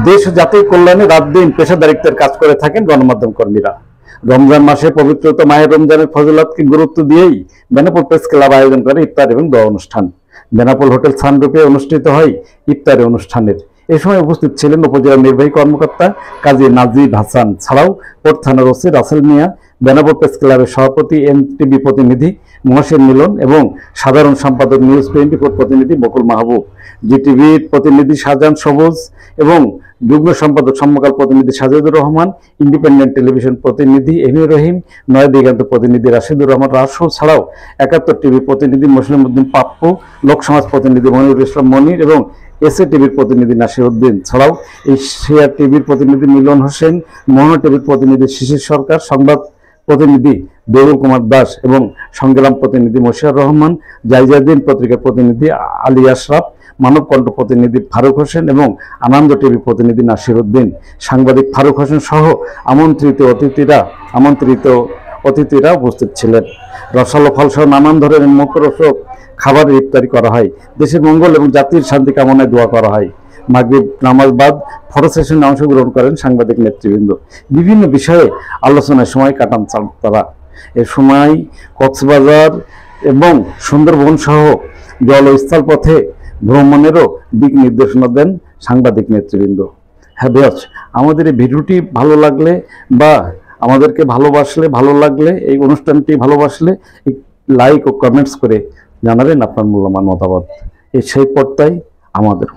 দেশ ও জাতির কল্যাণে রাত দিন পেশাদারিত্বের কাজ করে থাকেন গণমাধ্যম কর্মীরা। রমজান মাসে পবিত্রতা মাহের রমজানের ফজিলতকে গুরুত্ব দিয়েই বেনাপোল প্রেস ক্লাব আয়োজন করে ইফতার এবং দোয়া অনুষ্ঠান। বেনাপোল হোটেল সানরূপে অনুষ্ঠিত হয় ইফতারি অনুষ্ঠানের। এ সময় উপস্থিত ছিলেন উপজেলা নির্বাহী কর্মকর্তা কাজী নাজিব হাসান ছাড়াও কোট থানার ওসি রাসেল মিয়া, বেনাপোল প্রেস ক্লাবের সভাপতি এনটিভি প্রতিনিধি মহসিন মিলন এবং সাধারণ সম্পাদক নিউজ 24 প্রতিনিধি বকুল মাহবুব, জিটিভির প্রতিনিধি শাহজাহান সবুজ এবং যুগ্ম সম্পাদক সম্মকাল প্রতিনিধি সাজিদুর রহমান, ইন্ডিপেন্ডেন্ট টেলিভিশন প্রতিনিধি এমির রহিম, নয় দিগান্ত প্রতিনিধি রাশিদুর রহমান রাসু ছাড়াও 71 টিভি প্রতিনিধি মুসলিম উদ্দিন পাপ্পু, লোকসমাজ প্রতিনিধি মনিরুল ইসলাম মনির এবং এসএ টিভির প্রতিনিধি নাসির উদ্দিন ছাড়াও এশিয়া টিভির প্রতিনিধি মিলন হোসেন, মোহনা টিভির প্রতিনিধি শিশির সরকার, সংবাদ প্রতিনিধি দেউল কুমার দাস এবং সংগ্রাম প্রতিনিধি মশিউর রহমান, জাইজাদিন পত্রিকার প্রতিনিধি আলী আশরাফ, মানব কণ্ঠ প্রতিনিধি ফারুক হোসেন এবং আনন্দ টিভি প্রতিনিধি নাসির উদ্দিন, সাংবাদিক ফারুক হোসেন সহ আমন্ত্রিত অতিথিরা উপস্থিত ছিলেন। রসালো ফল সহ নানান ধরনের মুখরোচক খাবারের ইফতারি করা হয়। দেশের মঙ্গল এবং জাতির শান্তি কামনায় দোয়া করা হয়। মাগরিব নামাজ বাদ ফটো সেশনে অংশগ্রহণ করেন সাংবাদিক নেতৃবৃন্দ। বিভিন্ন বিষয়ে আলোচনার সময় কাটান তারা। এ সময় কক্সবাজার এবং সুন্দরবন সহ জল ও স্থল পথে ভ্রমণেরও দিক নির্দেশনা দেন সাংবাদিক নেতৃবৃন্দ। হ্যাঁ ভিউয়ার্স, আমাদের এই ভিডিওটি ভালো লাগলে বা আমাদেরকে ভালো লাগলে এই অনুষ্ঠানটি ভালোবাসলে লাইক ও কমেন্টস করে জানাবেন আপনার মূল্যবান মতামত। এই সেই পর্দায় আমাদের